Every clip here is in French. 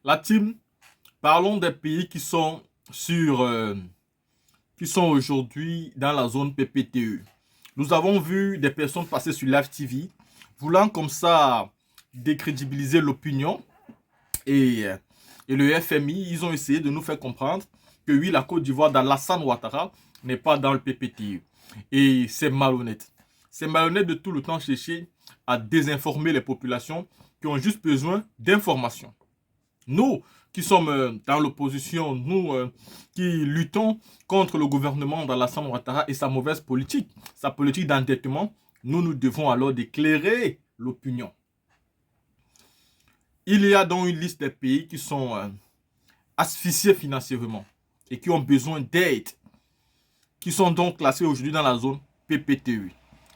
La team, parlons des pays qui sont aujourd'hui dans la zone PPTE. Nous avons vu des personnes passer sur Live TV, voulant comme ça décrédibiliser l'opinion et, et le FMI. Ils ont essayé de nous faire comprendre que oui, la Côte d'Ivoire d'Alassane Ouattara n'est pas dans le PPTE. Et c'est malhonnête. C'est malhonnête de tout le temps chercher à désinformer les populations qui ont juste besoin d'informations. Nous qui sommes dans l'opposition, nous qui luttons contre le gouvernement d'Alassane Ouattara et sa mauvaise politique, sa politique d'endettement, nous devons alors d'éclairer l'opinion. Il y a donc une liste des pays qui sont asphyxiés financièrement et qui ont besoin d'aide, qui sont donc classés aujourd'hui dans la zone PPTE.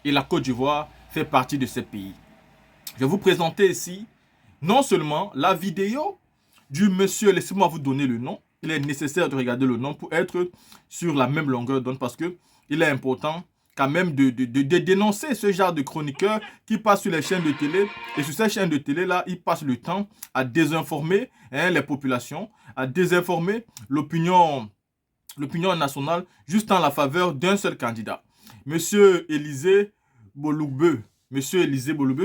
Et la Côte d'Ivoire fait partie de ces pays. Je vais vous présenter ici non seulement la vidéo du monsieur, laissez-moi vous donner le nom. Il est nécessaire de regarder le nom pour être sur la même longueur d'onde parce que il est important quand même de dénoncer ce genre de chroniqueurs qui passent sur les chaînes de télé. Et sur ces chaînes de télé-là, ils passent le temps à désinformer les populations, à désinformer l'opinion nationale juste en la faveur d'un seul candidat. Monsieur Élisée Boloubeu,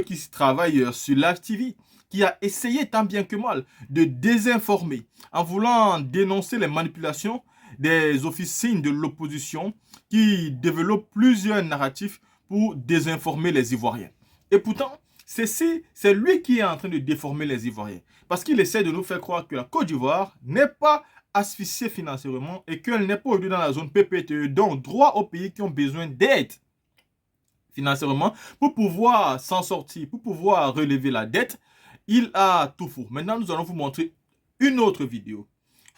qui travaille sur Live TV, qui a essayé tant bien que mal de désinformer en voulant dénoncer les manipulations des officines de l'opposition qui développent plusieurs narratifs pour désinformer les Ivoiriens. Et pourtant, c'est lui qui est en train de déformer les Ivoiriens. Parce qu'il essaie de nous faire croire que la Côte d'Ivoire n'est pas asphyxiée financièrement et qu'elle n'est pas aujourd'hui dans la zone PPTE, donc droit aux pays qui ont besoin d'aide financièrement pour pouvoir s'en sortir, pour pouvoir relever la dette. Il a tout faux. Maintenant, nous allons vous montrer une autre vidéo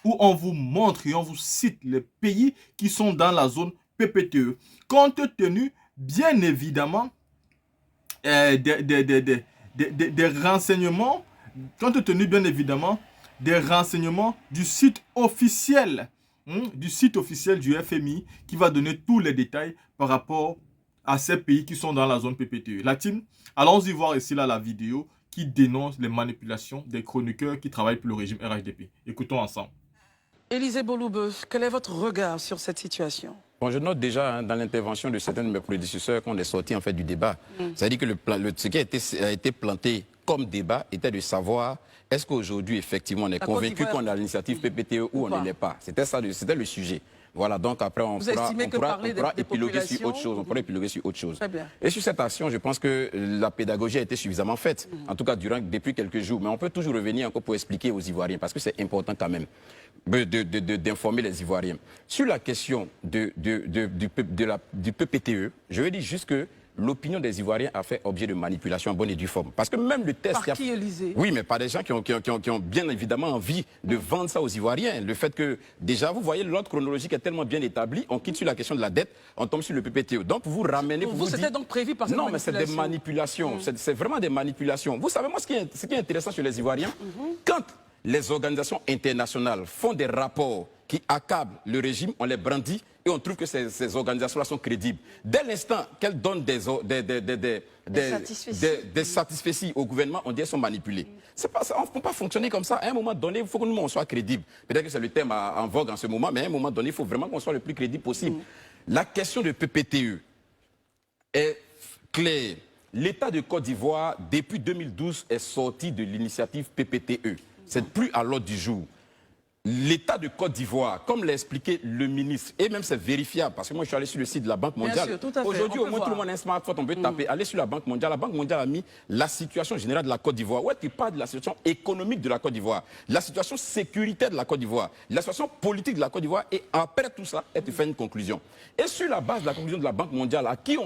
où on vous montre et on vous cite les pays qui sont dans la zone PPTE, compte tenu, bien évidemment, des renseignements, compte tenu, bien évidemment, des renseignements du site officiel du FMI qui va donner tous les détails par rapport à ces pays qui sont dans la zone PPTE. La team, allons-y voir ici là la vidéo qui dénonce les manipulations des chroniqueurs qui travaillent pour le régime RHDP. Écoutons ensemble. Élisée Boloubeu, quel est votre regard sur cette situation? Bon, je note déjà dans l'intervention de certains de mes prédécesseurs qu'on est sorti en fait du débat. C'est-à-dire que ce qui a été planté comme débat était de savoir est-ce qu'aujourd'hui effectivement on est convaincu qu'on a l'initiative PPTE ou on ne l'est pas. C'était le sujet. Voilà, donc après on pourra épiloguer sur autre chose. On pourra épiloguer sur autre chose. Et sur cette action, je pense que la pédagogie a été suffisamment faite, en tout cas depuis quelques jours. Mais on peut toujours revenir encore pour expliquer aux Ivoiriens, parce que c'est important quand même d'informer les Ivoiriens. Sur la question du PPTE, je veux dire juste que l'opinion des Ivoiriens a fait objet de manipulation en bonne et due forme. Parce que même le test... Par qui, Élisée? Oui, mais par des gens qui ont bien évidemment envie de vendre ça aux Ivoiriens. Le fait que, déjà, vous voyez, l'ordre chronologique est tellement bien établi, on quitte sur la question de la dette, on tombe sur le PPTE. Donc, vous ramenez... Pour vous, c'était donc prévu par cette manipulation? Non, mais c'est des manipulations. C'est vraiment des manipulations. Vous savez, moi, ce qui est intéressant sur les Ivoiriens, quand les organisations internationales font des rapports qui accablent le régime, on les brandit et on trouve que ces organisations-là sont crédibles. Dès l'instant qu'elles donnent des satisfecits au gouvernement, on dit qu'elles sont manipulées. On ne peut pas fonctionner comme ça. À un moment donné, il faut que nous, on soit crédibles. Peut-être que c'est le thème en vogue en ce moment, mais à un moment donné, il faut vraiment qu'on soit le plus crédible possible. La question de PPTE est claire. L'État de Côte d'Ivoire, depuis 2012, est sorti de l'initiative PPTE. C'est plus à l'ordre du jour. L'État de Côte d'Ivoire, comme l'a expliqué le ministre, et même c'est vérifiable, parce que moi je suis allé sur le site de la Banque mondiale. Aujourd'hui, au moins tout le monde a un smartphone, on peut taper, aller sur la Banque mondiale. La Banque mondiale a mis la situation générale de la Côte d'Ivoire. Où est-ce qu'il parle de la situation économique de la Côte d'Ivoire, la situation sécuritaire de la Côte d'Ivoire, la situation politique de la Côte d'Ivoire, et après tout ça, elle te fait une conclusion. Et sur la base de la conclusion de la Banque mondiale, à qui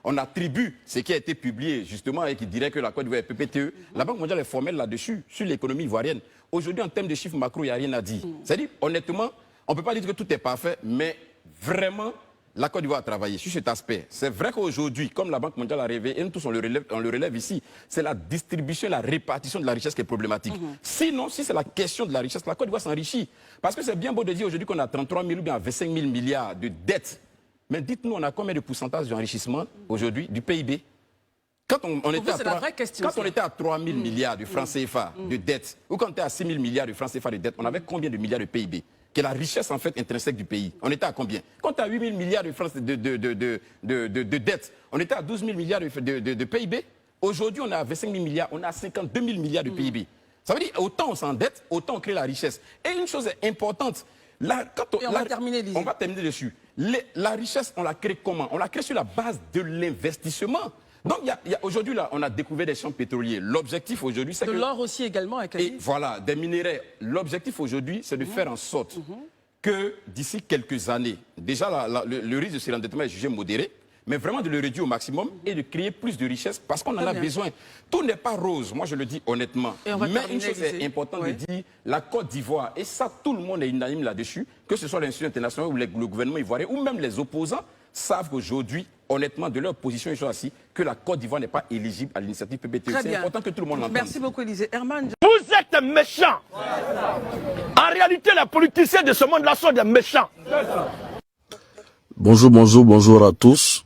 on attribue ce qui a été publié justement et qui dirait que la Côte d'Ivoire est PPTE, la Banque mondiale est formelle là-dessus, sur l'économie ivoirienne. Aujourd'hui, en termes de chiffres macro, il n'y a rien à dire. C'est-à-dire, honnêtement, on ne peut pas dire que tout est parfait, mais vraiment, la Côte d'Ivoire a travaillé sur cet aspect. C'est vrai qu'aujourd'hui, comme la Banque mondiale a rêvé, et nous tous on le relève ici, c'est la distribution et la répartition de la richesse qui est problématique. Sinon, si c'est la question de la richesse, la Côte d'Ivoire s'enrichit. Parce que c'est bien beau de dire aujourd'hui qu'on a 33 000 ou bien 25 000 milliards de dettes. Mais dites-nous, on a combien de pourcentage d'enrichissement aujourd'hui du PIB? Quand on était, c'est la vraie question, quand on était à 3 000 milliards de francs CFA de dette, ou quand on était à 6 000 milliards de francs CFA de dette, on avait combien de milliards de PIB? Qui est la richesse en fait intrinsèque du pays. On était à combien? Quand on a 8 000 milliards de francs de dette, on était à 12 000 milliards de PIB. Aujourd'hui, on est à 25 000 milliards, on est à 52 000 milliards de PIB. Ça veut dire autant on s'endette, autant on crée la richesse. Et une chose importante, on va terminer, Lizzie. On va terminer dessus. La richesse, on la crée comment? On la crée sur la base de l'investissement. Donc aujourd'hui, là, on a découvert des champs pétroliers. L'objectif aujourd'hui, c'est que... De l'or aussi également à Cadiz. Et voilà, des minéraux. L'objectif aujourd'hui, c'est de faire en sorte que d'ici quelques années, déjà le risque de surendettement est jugé modéré, mais vraiment de le réduire au maximum et de créer plus de richesses parce qu'on en a besoin. Tout n'est pas rose, moi je le dis honnêtement. Mais une chose est importante de dire, la Côte d'Ivoire, et ça tout le monde est unanime là-dessus, que ce soit l'institution internationale ou le gouvernement ivoirien ou même les opposants, savent qu'aujourd'hui, honnêtement, de leur position, ils sont assis, que la Côte d'Ivoire n'est pas éligible à l'initiative PPTE. C'est important que tout le monde l'entende. Merci beaucoup, Élisée. Herman. Vous êtes méchants. En réalité, les politiciens de ce monde-là sont des méchants. Bonjour à tous.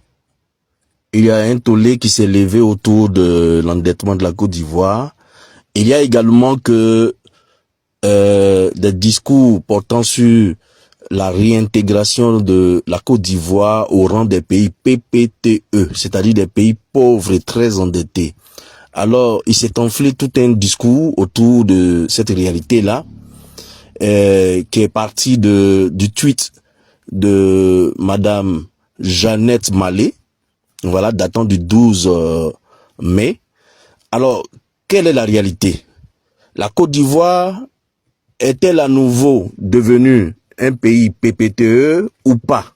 Il y a un tollé qui s'est levé autour de l'endettement de la Côte d'Ivoire. Il y a également que des discours portant sur la réintégration de la Côte d'Ivoire au rang des pays PPTE, c'est-à-dire des pays pauvres et très endettés. Alors, il s'est enflé tout un discours autour de cette réalité-là, qui est parti du tweet de Madame Jeannette Mallet, voilà, datant du 12 mai. Alors, quelle est la réalité? La Côte d'Ivoire est-elle à nouveau devenue un pays PPTE ou pas?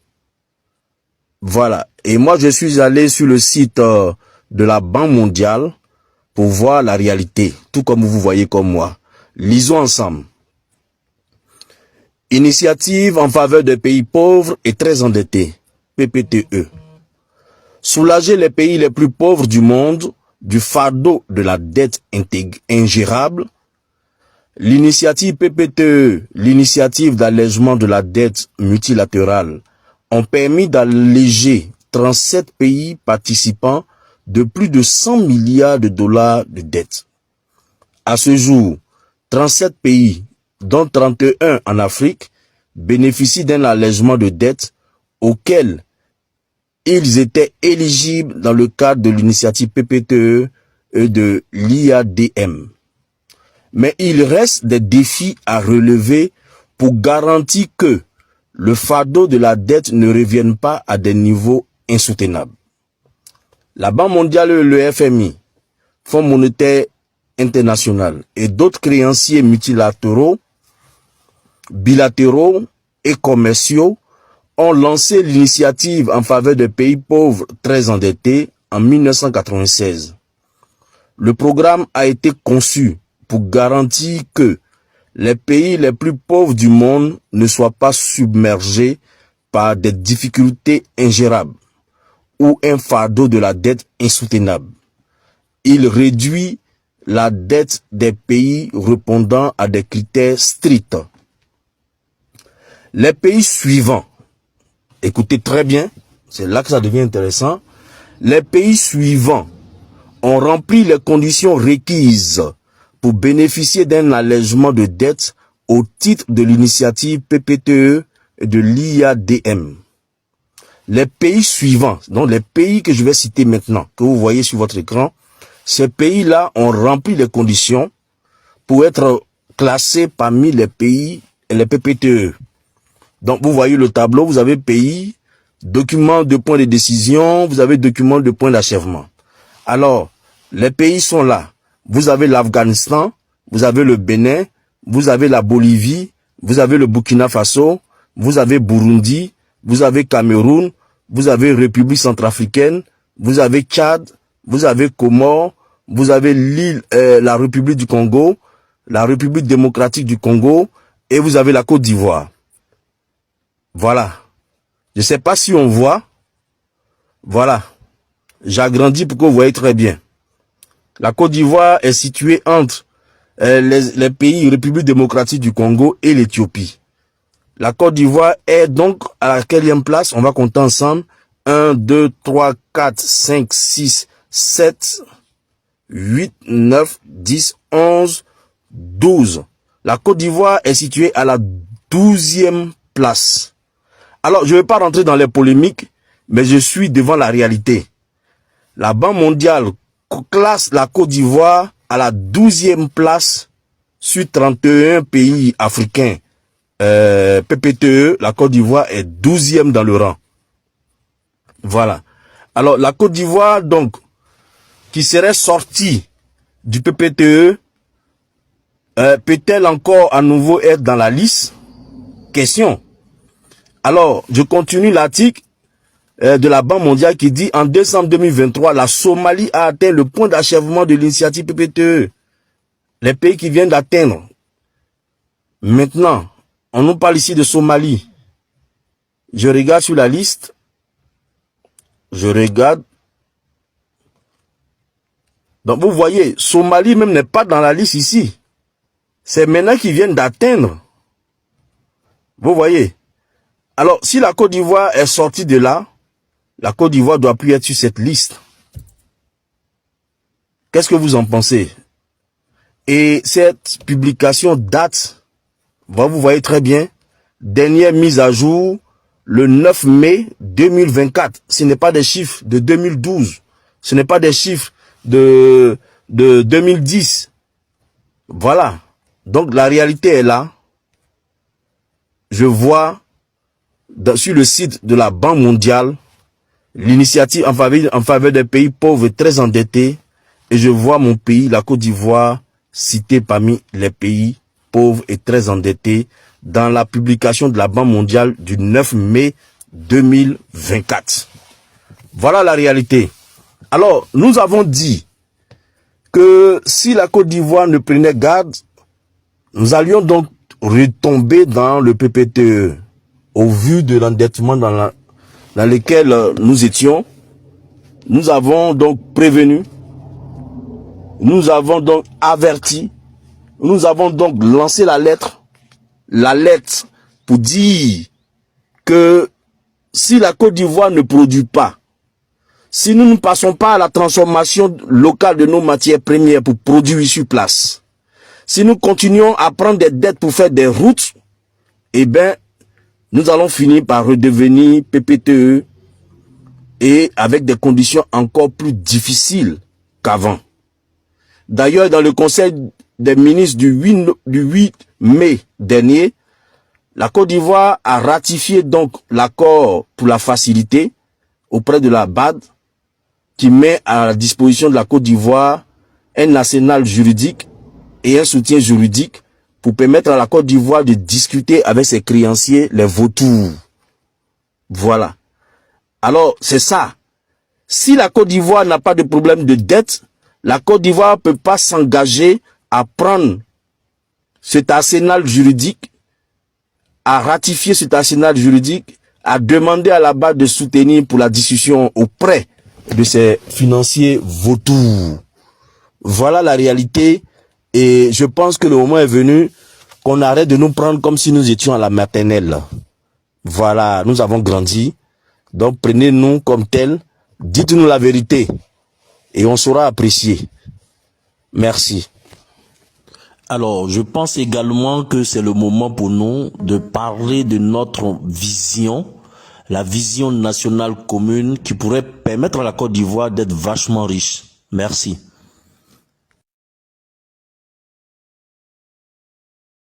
Voilà. Et moi, je suis allé sur le site de la Banque mondiale pour voir la réalité, tout comme vous voyez comme moi. Lisons ensemble. Initiative en faveur des pays pauvres et très endettés, PPTE. Soulager les pays les plus pauvres du monde du fardeau de la dette ingérable. L'initiative PPTE, l'initiative d'allègement de la dette multilatérale, ont permis d'alléger 37 pays participants de plus de 100 milliards de dollars de dette. À ce jour, 37 pays, dont 31 en Afrique, bénéficient d'un allègement de dette auquel ils étaient éligibles dans le cadre de l'initiative PPTE et de l'IADM. Mais il reste des défis à relever pour garantir que le fardeau de la dette ne revienne pas à des niveaux insoutenables. La Banque mondiale et le FMI, Fonds monétaire international et d'autres créanciers multilatéraux, bilatéraux et commerciaux ont lancé l'initiative en faveur des pays pauvres très endettés en 1996. Le programme a été conçu pour garantir que les pays les plus pauvres du monde ne soient pas submergés par des difficultés ingérables ou un fardeau de la dette insoutenable. Il réduit la dette des pays répondant à des critères stricts. Les pays suivants, écoutez très bien, c'est là que ça devient intéressant, les pays suivants ont rempli les conditions requises pour bénéficier d'un allègement de dette au titre de l'initiative PPTE et de l'IADM. Les pays suivants, donc les pays que je vais citer maintenant, que vous voyez sur votre écran, ces pays-là ont rempli les conditions pour être classés parmi les pays et les PPTE. Donc vous voyez le tableau, vous avez pays, document de point de décision, vous avez document de point d'achèvement. Alors, les pays sont là. Vous avez l'Afghanistan, vous avez le Bénin, vous avez la Bolivie, vous avez le Burkina Faso, vous avez Burundi, vous avez Cameroun, vous avez République centrafricaine, vous avez Tchad, vous avez Comores, vous avez la République du Congo, la République démocratique du Congo, et vous avez la Côte d'Ivoire. Voilà. Je ne sais pas si on voit. Voilà. J'agrandis pour que vous voyez très bien. La Côte d'Ivoire est située entre les pays République démocratique du Congo et l'Éthiopie. La Côte d'Ivoire est donc à la quatrième place. On va compter ensemble. 1, 2, 3, 4, 5, 6, 7, 8, 9, 10, 11, 12. La Côte d'Ivoire est située à la 12e place. Alors, je ne vais pas rentrer dans les polémiques, mais je suis devant la réalité. La Banque mondiale classe la Côte d'Ivoire à la 12e place sur 31 pays africains. PPTE, la Côte d'Ivoire est 12e dans le rang. Voilà. Alors, la Côte d'Ivoire, donc, qui serait sortie du PPTE, peut-elle encore à nouveau être dans la liste? Question. Alors, je continue l'article de la Banque mondiale qui dit en décembre 2023, la Somalie a atteint le point d'achèvement de l'initiative PPTE. Les pays qui viennent d'atteindre. Maintenant, on nous parle ici de Somalie. Je regarde sur la liste. Je regarde. Donc vous voyez, Somalie même n'est pas dans la liste ici. C'est maintenant qu'ils viennent d'atteindre. Vous voyez. Alors, si la Côte d'Ivoire est sortie de là, la Côte d'Ivoire doit plus être sur cette liste. Qu'est-ce que vous en pensez? Et cette publication date, vous voyez très bien, dernière mise à jour, le 9 mai 2024. Ce n'est pas des chiffres de 2012. Ce n'est pas des chiffres de 2010. Voilà. Donc la réalité est là. Je vois sur le site de la Banque mondiale l'initiative en faveur des pays pauvres et très endettés. Et je vois mon pays, la Côte d'Ivoire, cité parmi les pays pauvres et très endettés dans la publication de la Banque mondiale du 9 mai 2024. Voilà la réalité. Alors, nous avons dit que si la Côte d'Ivoire ne prenait garde, nous allions donc retomber dans le PPTE au vu de l'endettement dans lequel nous étions. Nous avons donc prévenu, nous avons donc averti, nous avons donc lancé la lettre pour dire que si la Côte d'Ivoire ne produit pas, si nous ne passons pas à la transformation locale de nos matières premières pour produire sur place, si nous continuons à prendre des dettes pour faire des routes, eh bien, nous allons finir par redevenir PPTE et avec des conditions encore plus difficiles qu'avant. D'ailleurs, dans le Conseil des ministres du 8 mai dernier, la Côte d'Ivoire a ratifié donc l'accord pour la facilité auprès de la BAD qui met à la disposition de la Côte d'Ivoire un arsenal juridique et un soutien juridique pour permettre à la Côte d'Ivoire de discuter avec ses créanciers, les vautours. Voilà. Alors, c'est ça. Si la Côte d'Ivoire n'a pas de problème de dette, la Côte d'Ivoire ne peut pas s'engager à prendre cet arsenal juridique, à ratifier cet arsenal juridique, à demander à la BAD de soutenir pour la discussion auprès de ses financiers vautours. Voilà la réalité. Et je pense que le moment est venu qu'on arrête de nous prendre comme si nous étions à la maternelle. Voilà, nous avons grandi. Donc prenez-nous comme tels, dites-nous la vérité et on saura apprécier. Merci. Alors, je pense également que c'est le moment pour nous de parler de notre vision, la vision nationale commune qui pourrait permettre à la Côte d'Ivoire d'être vachement riche. Merci.